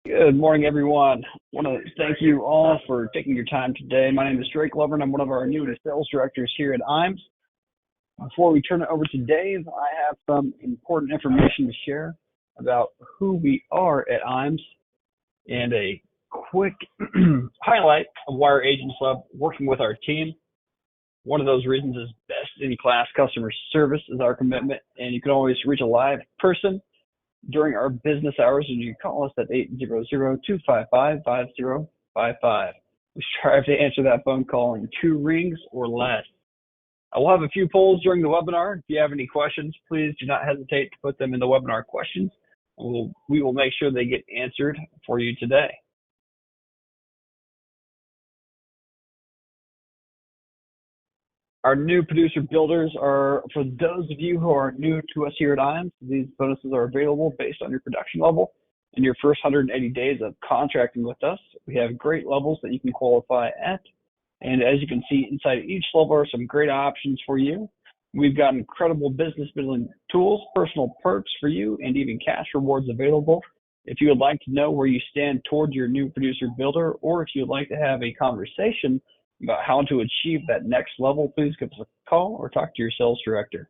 Good morning, everyone. I want to thank you all for taking your time today. My name is Drake Lover, and I'm one of our new sales directors here at IAMS. Before we turn it over to Dave, I have some important information to share about who we are at IAMS and a quick highlight of why our agents love working with our team. One of those reasons is best-in-class customer service is our commitment, and you can always reach a live person during our business hours, and you can call us at 800-255-5055. We strive to answer that phone call in 2 rings or less. I will have a few polls during the webinar. If you have any questions, please do not hesitate to put them in the webinar questions. We will make sure they get answered for you today. Our new producer builders are, for those of you who are new to us here at IAMS, these bonuses are available based on your production level and your first 180 days of contracting with us. We have great levels that you can qualify at. And as you can see, inside each level are some great options for you. We've got incredible business building tools, personal perks for you, and even cash rewards available. If you would like to know where you stand towards your new producer builder, or if you would like to have a conversation about how to achieve that next level, please give us a call or talk to your sales director.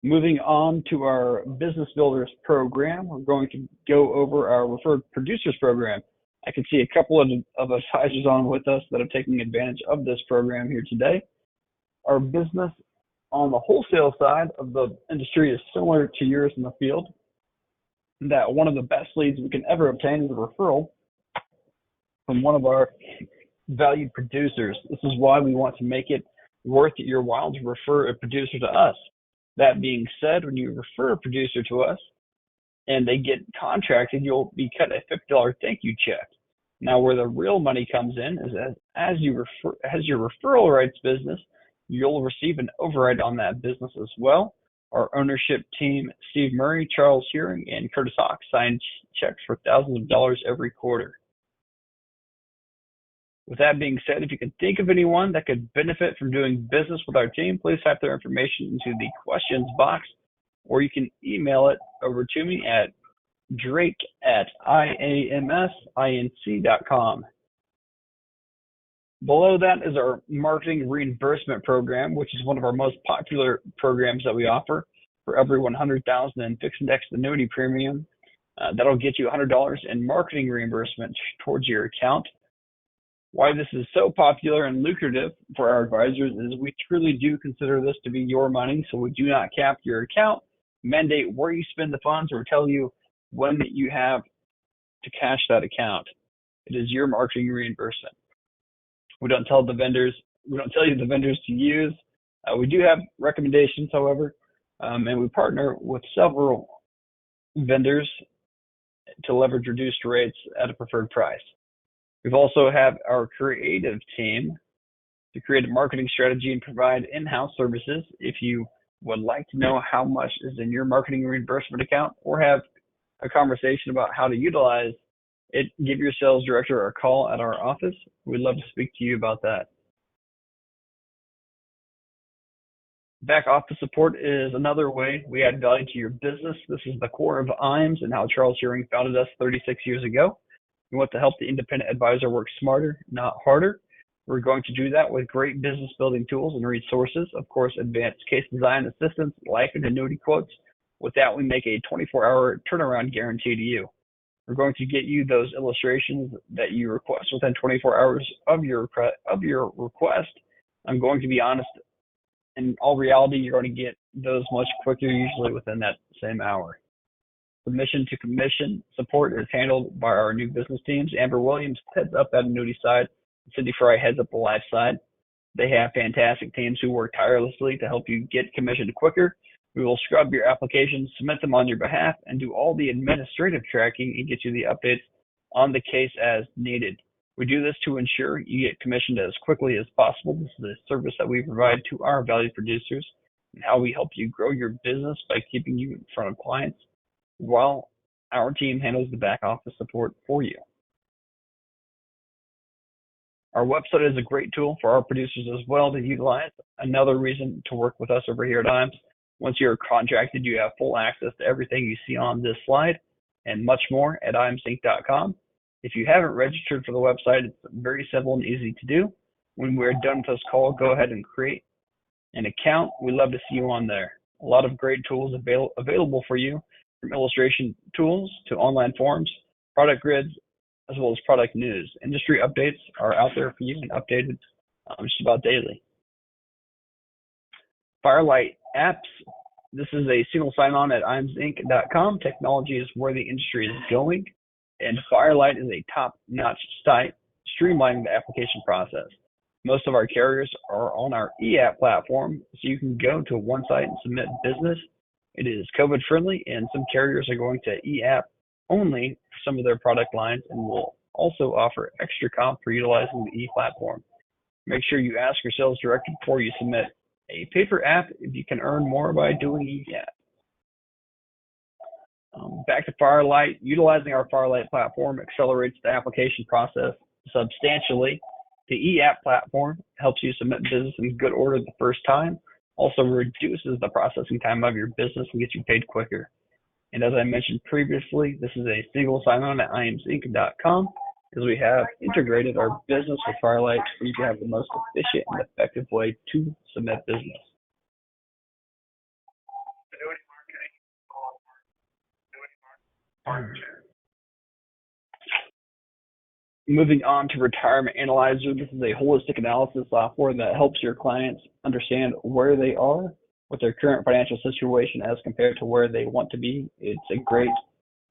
Moving on to our Business Builders program, we're going to go over our Referred Producers program. I can see a couple of advisors on with us that are taking advantage of this program here today. Our business on the wholesale side of the industry is similar to yours in the field, that one of the best leads we can ever obtain is a referral from one of our valued producers. This is why we want to make it worth your while to refer a producer to us. That being said, when you refer a producer to us and they get contracted, you'll be cut a $50 thank you check. Now, where the real money comes in is as your referral rights business, you'll receive an override on that business as well. Our ownership team, Steve Murray, Charles Hearing, and Curtis Hawk, sign checks for thousands of dollars every quarter. With that being said, if you can think of anyone that could benefit from doing business with our team, please type their information into the questions box, or you can email it over to me at drake@iamsinc.com. Below that is our marketing reimbursement program, which is one of our most popular programs that we offer. For every $100,000 in fixed indexed annuity premium, that'll get you $100 in marketing reimbursement towards your account. Why this is so popular and lucrative for our advisors is we truly do consider this to be your money, so we do not cap your account, mandate where you spend the funds, or tell you when you have to cash that account. It is your marketing reimbursement. We don't tell you the vendors to use. We do have recommendations, however, and we partner with several vendors to leverage reduced rates at a preferred price. We've also have our creative team to create a marketing strategy and provide in-house services. If you would like to know how much is in your marketing reimbursement account or have a conversation about how to utilize it, give your sales director a call at our office. We'd love to speak to you about that. Back office support is another way we add value to your business. This is the core of IAMS and how Charles Hearing founded us 36 years ago. We want to help the independent advisor work smarter, not harder. We're going to do that with great business building tools and resources. Of course, advanced case design assistance, life and annuity quotes. With that, we make a 24-hour turnaround guarantee to you. We're going to get you those illustrations that you request within 24 hours of your request. I'm going to be honest, in all reality, you're going to get those much quicker, usually within that same hour. Submission to commission support is handled by our new business teams. Amber Williams heads up that annuity side. Cindy Fry heads up the life side. They have fantastic teams who work tirelessly to help you get commissioned quicker. We will scrub your applications, submit them on your behalf, and do all the administrative tracking and get you the updates on the case as needed. We do this to ensure you get commissioned as quickly as possible. This is a service that we provide to our valued producers and how we help you grow your business by keeping you in front of clients, while our team handles the back office support for you. Our website is a great tool for our producers as well to utilize. Another reason to work with us over here at IAMS. Once you're contracted, you have full access to everything you see on this slide. and much more at imsync.com. If you haven't registered for the website, it's very simple and easy to do. When we're done with this call, go ahead and create an account. We'd love to see you on there. A lot of great tools available for you, from illustration tools to online forums, product grids, as well as product news. Industry updates are out there for you and updated just about daily. Firelight apps. This is a single sign-on at imsync.com. Technology is where the industry is going, and Firelight is a top-notch site streamlining the application process. Most of our carriers are on our eApp platform, so you can go to one site and submit business. It is COVID-friendly, and some carriers are going to eApp only for some of their product lines and will also offer extra comp for utilizing the e-platform. Make sure you ask your sales director before you submit a paper app if you can earn more by doing eApp. Back to Firelight. Utilizing our Firelight platform accelerates the application process substantially. The eApp platform helps you submit business in good order the first time, also reduces the processing time of your business and gets you paid quicker. And as I mentioned previously, this is a single sign-on at imsync.com, as we have integrated our business with Firelight so you can have the most efficient and effective way to submit business. Moving on to Retirement Analyzer. This is a holistic analysis software that helps your clients understand where they are with their current financial situation as compared to where they want to be. It's a great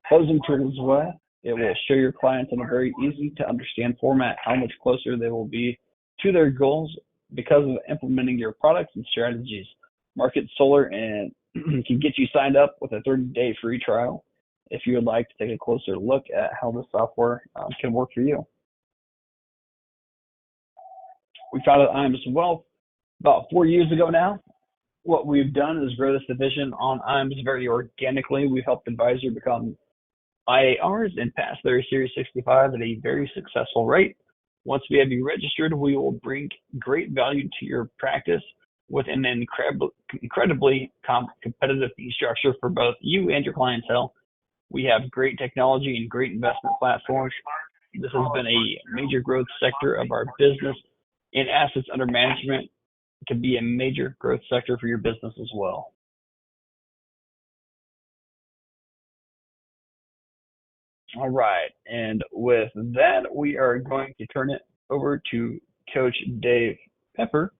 closing tool as well. It will show your clients in a very easy to understand format how much closer they will be to their goals because of implementing your products and strategies. Market Solar and can get you signed up with a 30-day free trial if you would like to take a closer look at how this software can work for you. We founded IAMS Wealth about 4 years ago now. What we've done is grow this division on IAMS very organically. We've helped advisors become IARs and pass their Series 65 at a very successful rate. Once we have you registered, we will bring great value to your practice with an incredibly competitive fee structure for both you and your clientele. We have great technology and great investment platforms. This has been a major growth sector of our business, and assets under management can be a major growth sector for your business as well. All right, and with that, we are going to turn it over to Coach Dave Pepper.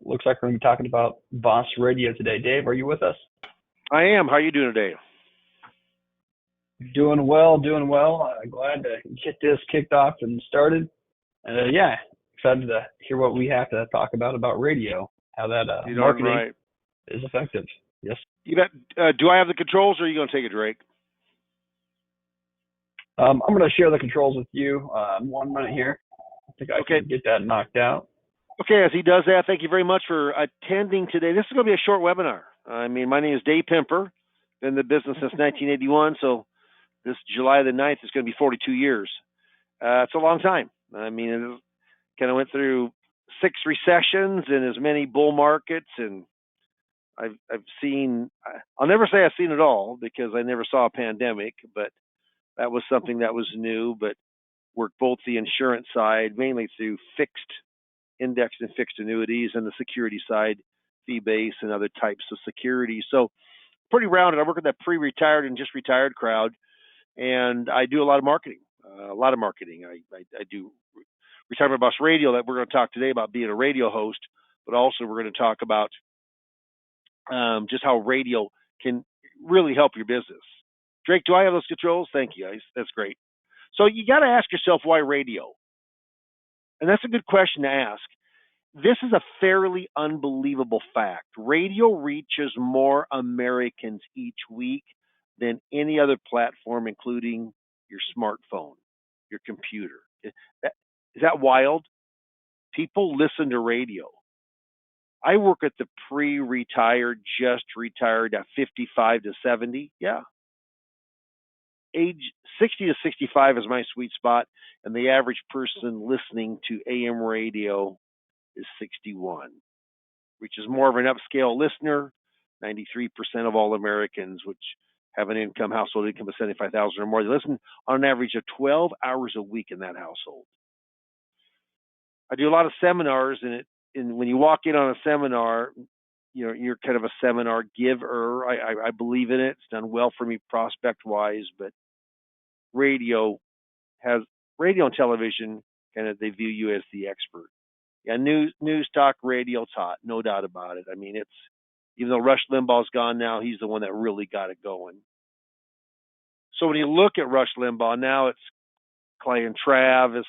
Looks like we're going to be talking about Boss Radio today. Dave, are you with us? I am. How are you doing today? Doing well. Glad to get this kicked off and started. Yeah, excited to hear what we have to talk about radio, how that marketing is effective. Yes. You bet. Do I have the controls, or are you going to take it, Drake? I'm going to share the controls with you. 1 minute here. I think I can get that knocked out. Okay, as he does that, thank you very much for attending today. This is going to be a short webinar. I mean, my name is Dave Pemper. Been in the business since 1981, so this July the 9th is going to be 42 years. It's a long time. I mean, it kind of went through 6 recessions and as many bull markets, and I've seen, I'll never say I've seen it all because I never saw a pandemic, but that was something that was new, but worked both the insurance side, mainly through fixed indexed and fixed annuities, and the security side, fee-based and other types of security. So pretty rounded. I work with that pre-retired and just retired crowd, and I do a lot of marketing. I do Retirement Boss Radio, that we're going to talk today about being a radio host, but also we're going to talk about just how radio can really help your business. Drake, do I have those controls? Thank you, guys. That's great. So you got to ask yourself, why radio? And that's a good question to ask. This is a fairly unbelievable fact. Radio reaches more Americans each week than any other platform, including your smartphone, your computer. Is that wild? People listen to radio. I work at the pre-retired, just retired at 55 to 70. Yeah. Age 60 to 65 is my sweet spot, and the average person listening to AM radio is 61, which is more of an upscale listener. 93% of all Americans, which have an household income of 75,000 or more. They listen on an average of 12 hours a week in that household. I do a lot of seminars, and when you walk in on a seminar, you're kind of a seminar giver. I believe in it. It's done well for me prospect-wise, but radio and television, kind of, they view you as the expert. Yeah, news talk, radio talk, no doubt about it. I mean, it's, even though Rush Limbaugh's gone now, he's the one that really got it going. So when you look at Rush Limbaugh, now it's Clay and Travis,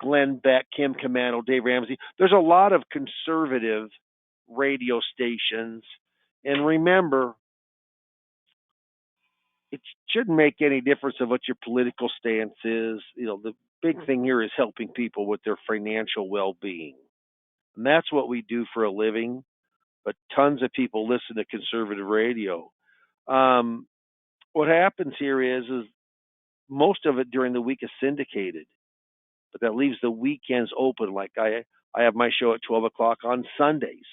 Glenn Beck, Kim Komando, Dave Ramsey. There's a lot of conservative radio stations. And remember, it shouldn't make any difference of what your political stance is. The big thing here is helping people with their financial well-being. And that's what we do for a living. But tons of people listen to conservative radio. What happens here is most of it during the week is syndicated, but that leaves the weekends open. Like I have my show at 12 o'clock on Sundays,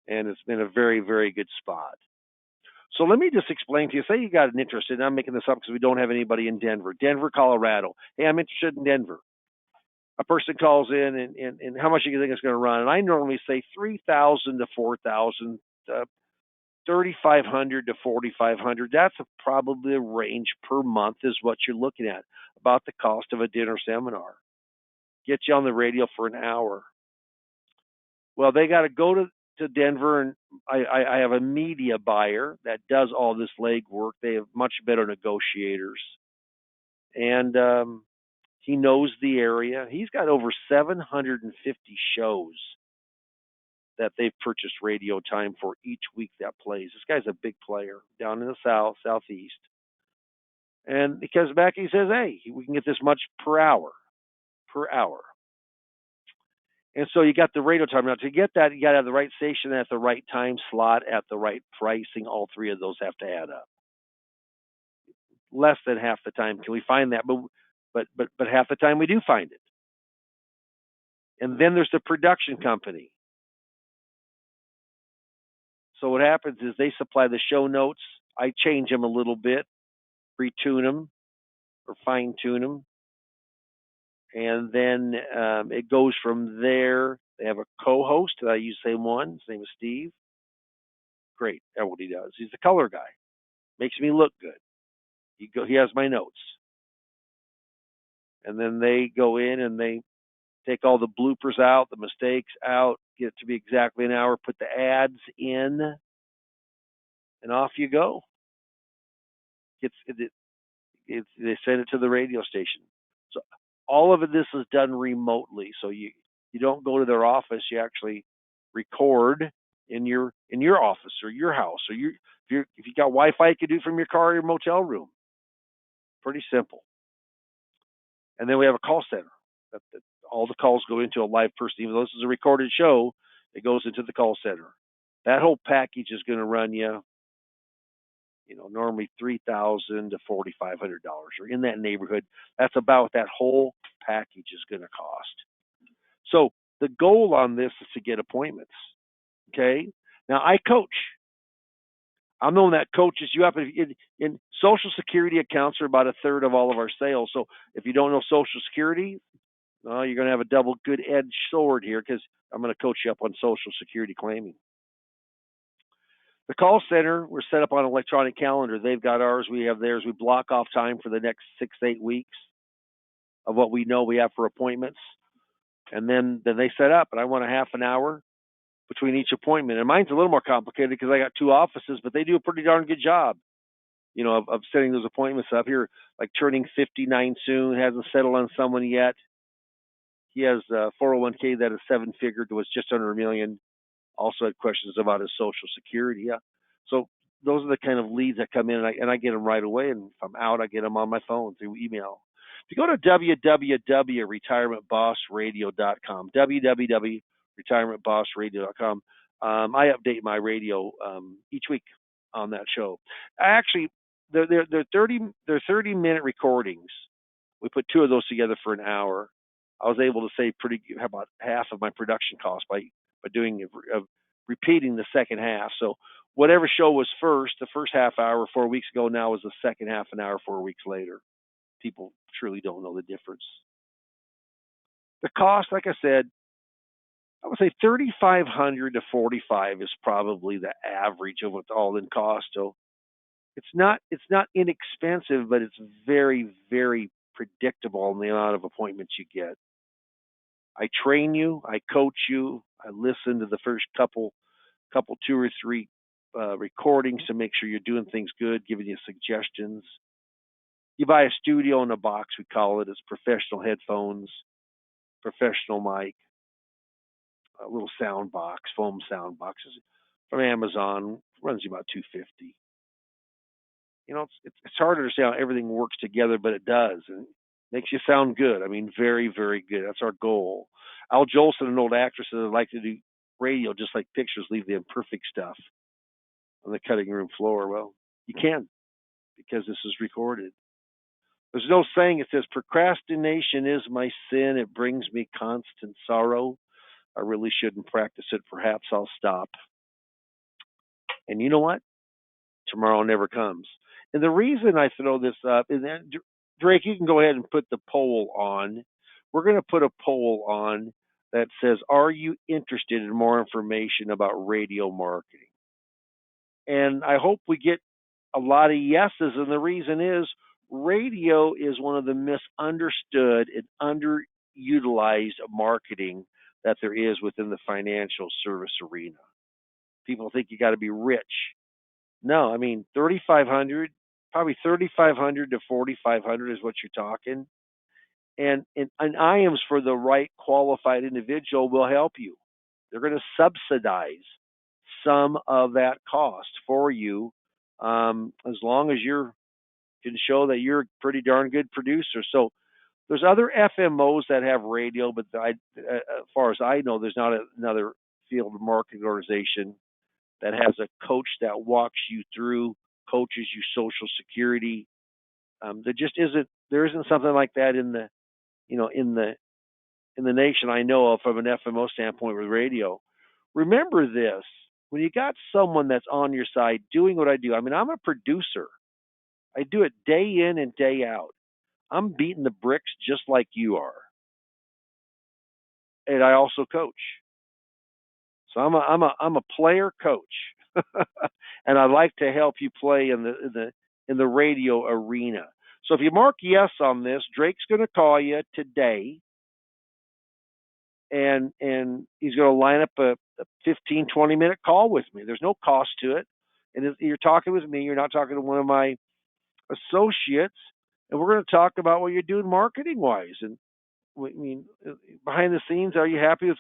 and it's been a very, very good spot. So let me just explain to you. Say you got an interest, and I'm making this up because we don't have anybody in Denver, Colorado. Hey, I'm interested in Denver. A person calls in, and how much do you think it's going to run? And I normally say 3,000 to 4,000, 3,500 to 4,500. That's probably a range per month is what you're looking at, about the cost of a dinner seminar. Get you on the radio for an hour. Well, they got to go to Denver, and I have a media buyer that does all this legwork. They have much better negotiators, and he knows the area. He's got over 750 shows that they've purchased radio time for each week that plays. This guy's a big player down in the southeast. And he comes back and he says, hey, we can get this much per hour. And so you got the radio time. Now, to get that, you got to have the right station at the right time slot at the right pricing. All three of those have to add up. Less than half the time can we find that, but half the time we do find it. And then there's the production company. So what happens is they supply the show notes. I change them a little bit, retune them or fine tune them. And then it goes from there. They have a co-host that I use the same one. His name is Steve. Great at what he does. He's the color guy. Makes me look good. He has my notes. And then they go in and they take all the bloopers out, the mistakes out, get it to be exactly an hour, put the ads in, and off you go. They send it to the radio station. So all of this is done remotely. So you don't go to their office. You actually record in your office or your house. Or if you got Wi-Fi, you can do it from your car or your motel room. Pretty simple. And then we have a call center that all the calls go into a live person. Even though this is a recorded show, it goes into the call center. That whole package is going to run you, normally $3,000 to $4,500 or in that neighborhood. That's about what that whole package is going to cost. So the goal on this is to get appointments. Okay. Now I coach. I'm the one that coaches you up. In Social Security accounts are about a third of all of our sales. So if you don't know Social Security, you're going to have a double good-edged sword here because I'm going to coach you up on Social Security claiming. The call center, we're set up on an electronic calendar. They've got ours. We have theirs. We block off time for the next 6 to 8 weeks of what we know we have for appointments. And then they set up, and I want a half an hour between each appointment. And mine's a little more complicated because I got 2 offices, but they do a pretty darn good job, of setting those appointments up. Here, like turning 59 soon, hasn't settled on someone yet. He has a 401k that is 7-figure, was just under $1 million. Also had questions about his Social Security. Yeah. So those are the kind of leads that come in, and I get them right away. And if I'm out, I get them on my phone through email. If you go to www.retirementbossradio.com, www.retirementbossradio.com, I update my radio each week on that show. Actually, they're 30-minute recordings. We put 2 of those together for an hour. I was able to save about half of my production costs by doing repeating the second half. So whatever show was first, the first half hour 4 weeks ago, now is the second half an hour 4 weeks later. People truly don't know the difference. The cost, like I said, I would say 3,500 to 45 is probably the average of what's all in cost. So it's not inexpensive, but it's very, very predictable in the amount of appointments you get. I train you, I coach you, I listen to the first couple 2 or 3 recordings to make sure you're doing things good, giving you suggestions. You buy a studio in a box, we call it. It's professional headphones, professional mic, a little sound box, foam sound boxes from Amazon. Runs you about $250. It's hard to understand how everything works together, but it does, and it makes you sound good. I mean, very, very good. That's our goal. Al Jolson, an old actress that like to do radio just like pictures, leave the imperfect stuff on the cutting room floor. Well, you can, because this is recorded. There's no saying it says, procrastination is my sin. It brings me constant sorrow. I really shouldn't practice it. Perhaps I'll stop. And you know what? Tomorrow never comes. And the reason I throw this up is that, Drake, you can go ahead and put the poll on. We're going to put a poll on that says, are you interested in more information about radio marketing? And I hope we get a lot of yeses. And the reason is radio is one of the misunderstood and underutilized marketing that there is within the financial service arena. People think you got to be rich. No, I mean, 3,500, probably 3,500 to 4,500 is what you're talking. And IAMS for the right qualified individual will help you. They're going to subsidize some of that cost for you, as long as you can show that you're a pretty darn good producer. So there's other FMOs that have radio, but as far as I know, there's not another field marketing organization that has a coach that walks you through, coaches you Social Security. There isn't something like that in the nation I know of from an FMO standpoint with radio. Remember this: when you got someone that's on your side doing what I do, I mean, I'm a producer. I do it day in and day out. I'm beating the bricks just like you are, and I also coach. So I'm a player coach, and I like to help you play in the radio arena. So if you mark yes on this, Drake's going to call you today, and he's going to line up a 15, 20-minute call with me. There's no cost to it, and you're talking with me. You're not talking to one of my associates, and we're going to talk about what you're doing marketing wise. And I mean, behind the scenes, are you happy with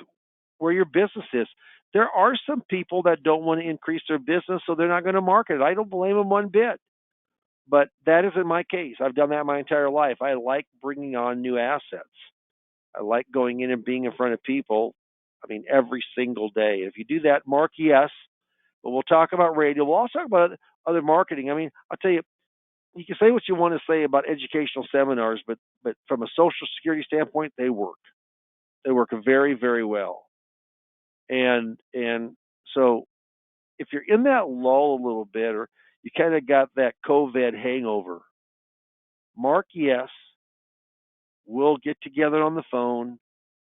where your business is? There are some people that don't want to increase their business, so they're not going to market it. I don't blame them one bit. But that isn't my case. I've done that my entire life. I like bringing on new assets. I like going in and being in front of people, I mean, every single day. If you do that, mark yes. But we'll talk about radio. We'll also talk about other marketing. I mean, I'll tell you, you can say what you want to say about educational seminars, but from a Social Security standpoint, they work. They work very, very well. And so if you're in that lull a little bit, or you kind of got that COVID hangover, mark yes. We'll get together on the phone.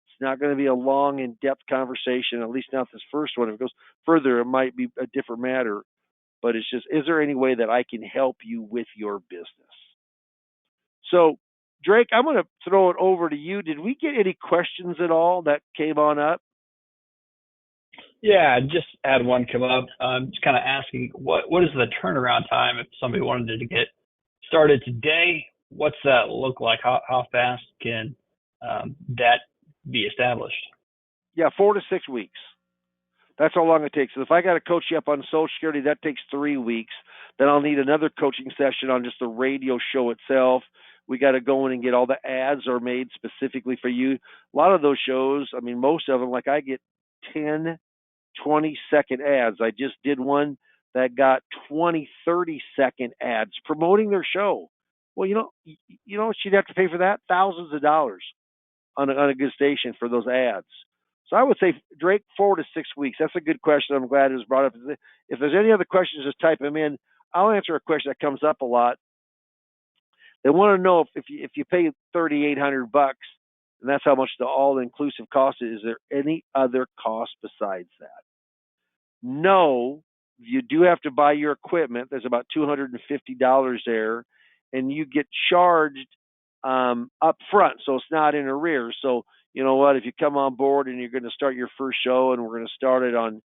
It's not going to be a long, in-depth conversation, at least not this first one. If it goes further, it might be a different matter. But it's just, is there any way that I can help you with your business? So, Drake, I'm going to throw it over to you. Did we get any questions at all that came on up? Yeah, I just had one come up. Just kind of asking, what is the turnaround time if somebody wanted to get started today? What's that look like? How fast can that be established? Yeah, 4 to 6 weeks. That's how long it takes. So if I got to coach you up on Social Security, that takes 3 weeks. Then I'll need another coaching session on just the radio show itself. We got to go in and get all the ads are made specifically for you. A lot of those shows, I mean, most of them, like I get 10, 20-second ads. I just did one that got 20, 30-second ads promoting their show. Well, you know what you'd have to pay for that? Thousands of dollars on a good station for those ads. So I would say, Drake, 4 to 6 weeks. That's a good question. I'm glad it was brought up. If there's any other questions, just type them in. I'll answer a question that comes up a lot. They want to know if you pay $3,800 and that's how much the all-inclusive cost is there any other cost besides that? No, you do have to buy your equipment. There's about $250 there, and you get charged up front, so it's not in arrears. So you know what? If you come on board and you're going to start your first show, and we're going to start it on,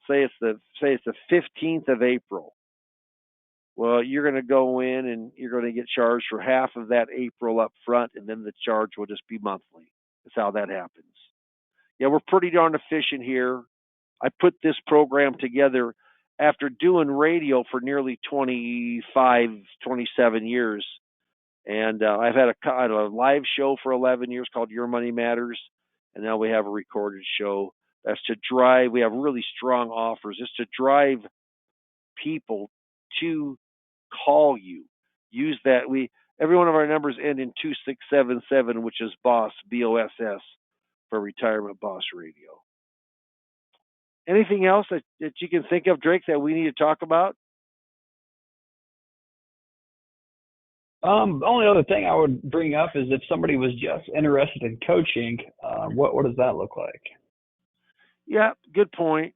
say it's the 15th of April. Well, you're going to go in and you're going to get charged for half of that April up front, and then the charge will just be monthly. That's how that happens. Yeah, we're pretty darn efficient here. I put this program together after doing radio for nearly 25, 27 years. And I've had a live show for 11 years called Your Money Matters. And now we have a recorded show. That's to drive. We have really strong offers. It's to drive people to call you. Use that. Every one of our numbers end in 2677, which is BOSS, BOSS, for Retirement Boss Radio. Anything else that you can think of, Drake, that we need to talk about? The only other thing I would bring up is if somebody was just interested in coaching, what does that look like? Yeah, good point.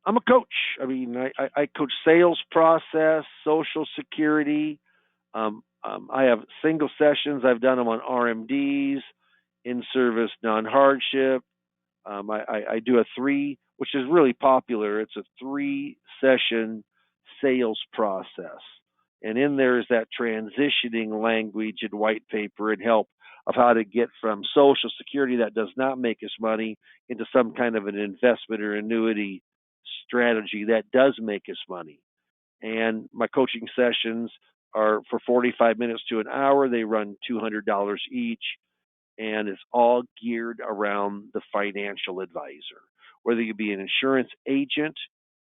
I'm a coach. I mean, I coach sales process, Social Security. I have single sessions. I've done them on RMDs, in-service non-hardship. I do a 3, which is really popular. It's a 3-session sales process. And in there is that transitioning language and white paper and help of how to get from Social Security that does not make us money into some kind of an investment or annuity strategy that does make us money. And my coaching sessions are for 45 minutes to an hour. They run $200 each, and it's all geared around the financial advisor. Whether you be an insurance agent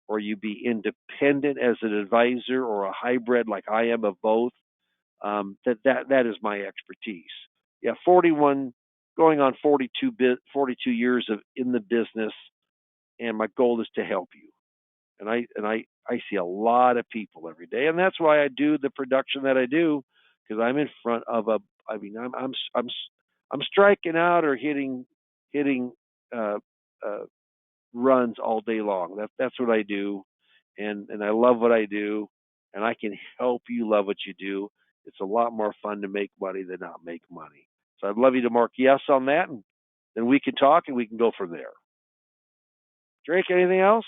or you be independent as an advisor or a hybrid like I am of both, that is my expertise. Yeah, 41, going on 42 years of in the business, and my goal is to help you. And I see a lot of people every day, and that's why I do the production that I do, because I'm in front of I'm striking out or hitting runs all day long. That's what I do, and I love what I do, and I can help you love what you do. It's a lot more fun to make money than not make money. So I'd love you to mark yes on that, and then we can talk and we can go from there. Drake, anything else?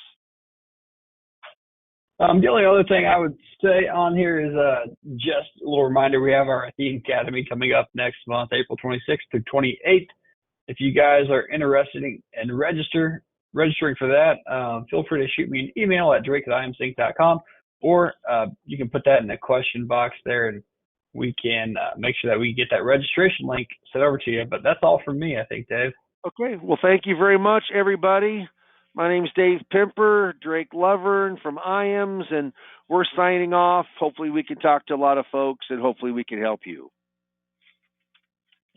The only other thing I would say on here is just a little reminder, we have our Athene Academy coming up next month, April 26th through 28th. If you guys are interested in registering for that, feel free to shoot me an email at drake@imsync.com, or you can put that in the question box there, and we can make sure that we get that registration link sent over to you. But that's all from me, I think, Dave. Okay. Well, thank you very much, everybody. My name's Dave Pimper, Drake Lovern from IAMS, and we're signing off. Hopefully we can talk to a lot of folks, and hopefully we can help you.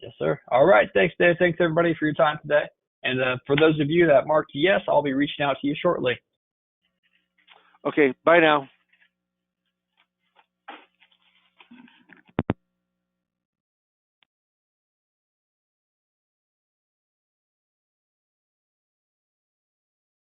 Yes, sir. All right. Thanks, Dave. Thanks, everybody, for your time today. And for those of you that marked yes, I'll be reaching out to you shortly. Okay. Bye now.